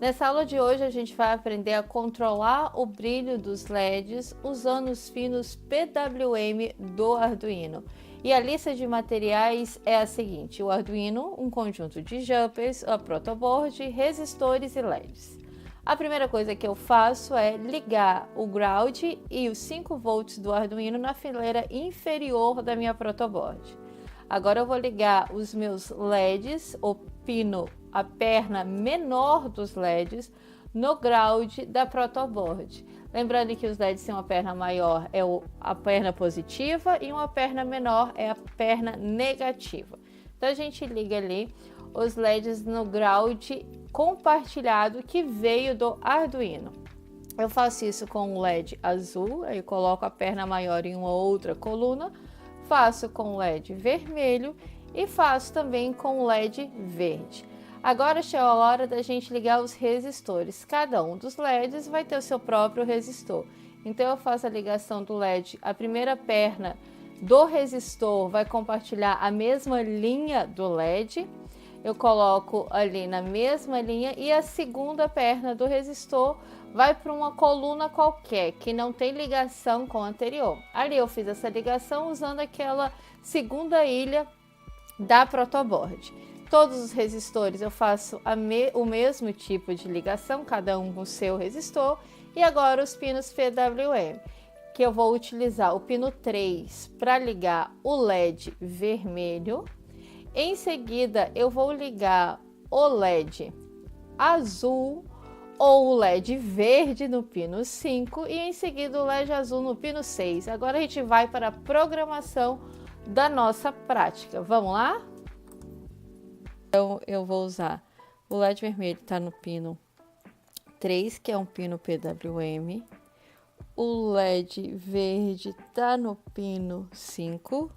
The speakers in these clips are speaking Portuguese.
Nessa aula de hoje a gente vai aprender a controlar o brilho dos LEDs usando os pinos PWM do Arduino. E a lista de materiais é a seguinte: o Arduino, um conjunto de jumpers, a protoboard, resistores e LEDs. A primeira coisa que eu faço é ligar o ground e os 5 volts do Arduino na fileira inferior da minha protoboard. Agora eu vou ligar os meus LEDs, o pino, a perna menor dos LEDs, no ground da protoboard. Lembrando que os LEDs têm uma perna maior, é a perna positiva, e uma perna menor é a perna negativa. Então a gente liga ali os LEDs no ground compartilhado que veio do Arduino. Eu faço isso com o LED azul, aí eu coloco a perna maior em uma outra coluna, faço com o LED vermelho e faço também com o LED verde. Agora chegou a hora da gente ligar os resistores. Cada um dos LEDs vai ter o seu próprio resistor. Então eu faço a ligação do LED, a primeira perna do resistor vai compartilhar a mesma linha do LED. Eu coloco ali na mesma linha e a segunda perna do resistor vai para uma coluna qualquer, que não tem ligação com a anterior. Ali eu fiz essa ligação usando aquela segunda ilha da protoboard. Todos os resistores eu faço o mesmo tipo de ligação, cada um com o seu resistor. E agora os pinos PWM, que eu vou utilizar o pino 3 para ligar o LED vermelho. Em seguida, eu vou ligar o LED azul ou o LED verde no pino 5 e em seguida o LED azul no pino 6. Agora a gente vai para a programação da nossa prática. Vamos lá? Então, eu vou usar o LED vermelho, está no pino 3, que é um pino PWM. O LED verde está no pino 5.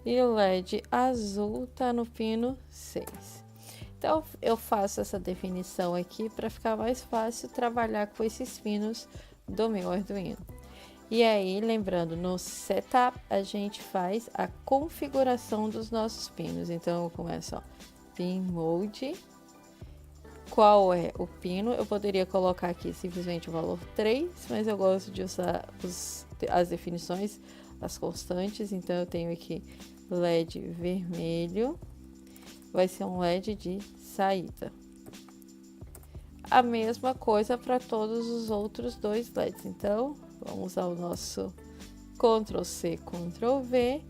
E o LED azul está no pino 6. Então, eu faço essa definição aqui para ficar mais fácil trabalhar com esses pinos do meu Arduino. E aí, lembrando, no setup, a gente faz a configuração dos nossos pinos. Então, eu começo, ó, pin mode. Qual é o pino? Eu poderia colocar aqui simplesmente o valor 3, mas eu gosto de usar as definições, as constantes. Então, eu tenho aqui LED vermelho, vai ser um LED de saída. A mesma coisa para todos os outros dois LEDs. Então, vamos usar o nosso Ctrl C, Ctrl V.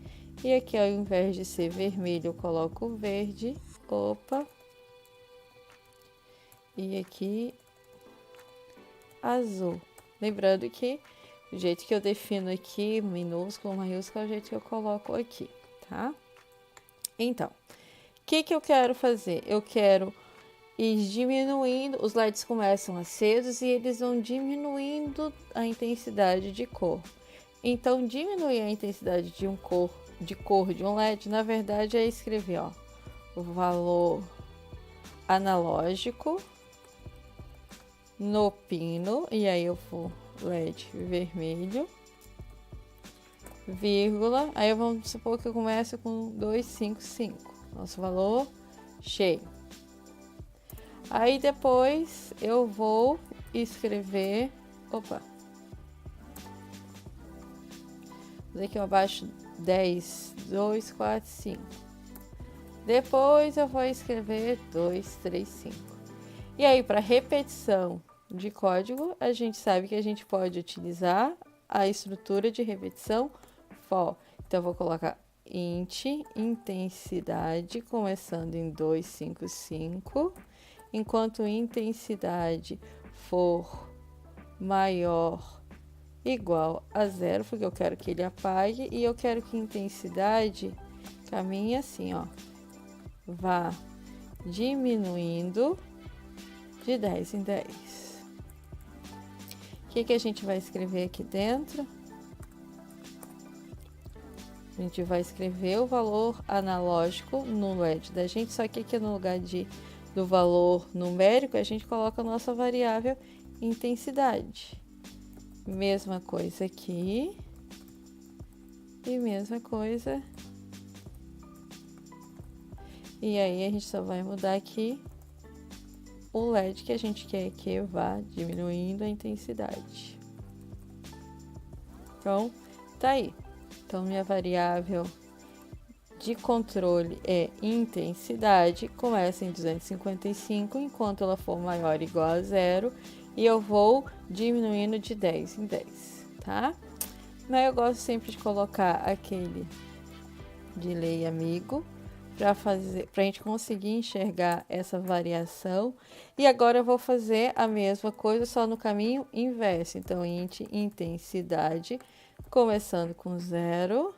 E aqui, ao invés de ser vermelho, eu coloco verde. Opa! E aqui, azul. Lembrando que o jeito que eu defino aqui, minúsculo, maiúsculo, é o jeito que eu coloco aqui, tá? Então, o que eu quero fazer? Eu quero ir diminuindo, os LEDs começam acesos e eles vão diminuindo a intensidade de cor. Então, diminuir a intensidade de cor de um LED, na verdade, é escrever, ó, o valor analógico no pino, e aí eu vou LED vermelho, vírgula, aí vamos supor que eu começo com 255, nosso valor cheio. Aí depois eu vou escrever, aqui abaixo 10, 2, 4, 5. Depois eu vou escrever 2, 3, 5. E aí, para repetição de código, a gente sabe que a gente pode utilizar a estrutura de repetição for. Então, eu vou colocar int intensidade, começando em 255. Enquanto intensidade for maior igual a 0, porque eu quero que ele apague, e eu quero que intensidade caminhe assim, ó, vá diminuindo de 10 em 10. O que a gente vai escrever aqui dentro? A gente vai escrever o valor analógico no LED da gente, só que aqui no lugar do valor numérico, a gente coloca a nossa variável intensidade. Mesma coisa aqui. E mesma coisa E aí a gente só vai mudar aqui o LED que a gente quer que vá diminuindo a intensidade. Então, tá aí. Então, minha variável de controle é intensidade, começa em 255, enquanto ela for maior ou igual a 0, e eu vou diminuindo de 10 em 10, tá? Mas eu gosto sempre de colocar aquele delay amigo, para a gente conseguir enxergar essa variação. E agora eu vou fazer a mesma coisa, só no caminho inverso. Então, int intensidade, começando com 0,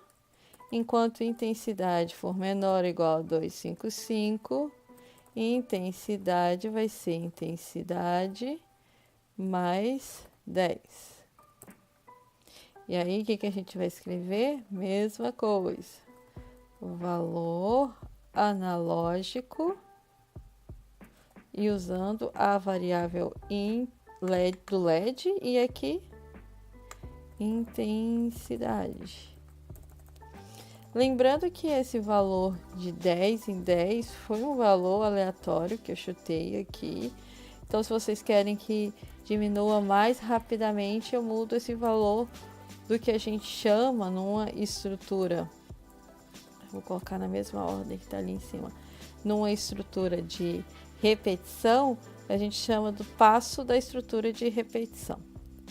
enquanto intensidade for menor ou igual a 255, intensidade vai ser intensidade mais 10. E aí, o que a gente vai escrever? Mesma coisa. O valor analógico e usando a variável LED do LED e aqui intensidade. Lembrando que esse valor de 10 em 10 foi um valor aleatório que eu chutei aqui. Então, se vocês querem que diminua mais rapidamente, eu mudo esse valor do que a gente chama numa estrutura. Vou colocar na mesma ordem que está ali em cima. Numa estrutura de repetição, a gente chama do passo da estrutura de repetição,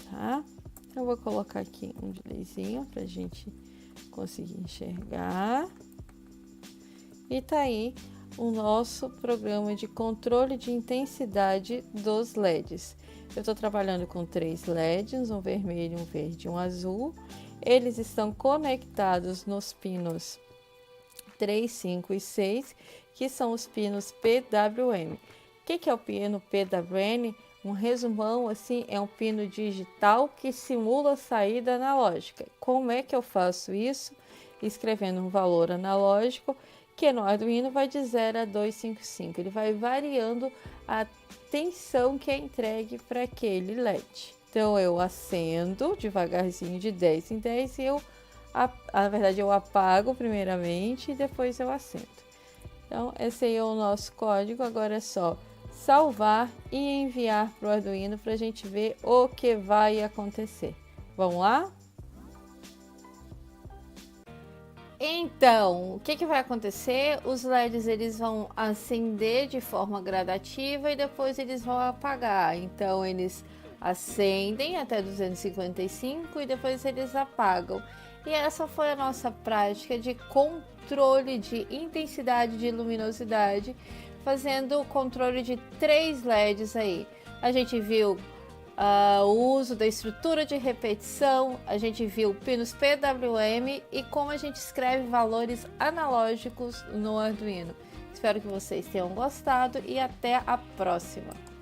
tá? Eu vou colocar aqui um delayzinho para a gente conseguir enxergar. E tá aí o nosso programa de controle de intensidade dos LEDs. Eu estou trabalhando com 3 LEDs, um vermelho, um verde e um azul. Eles estão conectados nos pinos 3, 5 e 6, que são os pinos PWM. O que é o pino PWM? Um resumão assim, é um pino digital que simula a saída analógica. Como é que eu faço isso? Escrevendo um valor analógico que no Arduino vai de 0 a 255. Ele vai variando a tensão que é entregue para aquele LED. Então, eu acendo devagarzinho de 10 em 10 e na verdade, eu apago primeiramente e depois eu acendo. Então, esse aí é o nosso código. Agora é só salvar e enviar para o Arduino para a gente ver o que vai acontecer. Vamos lá? Então, o que vai acontecer? Os LEDs eles vão acender de forma gradativa e depois eles vão apagar. Então, eles acendem até 255 e depois eles apagam. E essa foi a nossa prática de controle de intensidade de luminosidade, fazendo o controle de 3 LEDs aí. A gente viu o uso da estrutura de repetição, a gente viu pinos PWM e como a gente escreve valores analógicos no Arduino. Espero que vocês tenham gostado e até a próxima!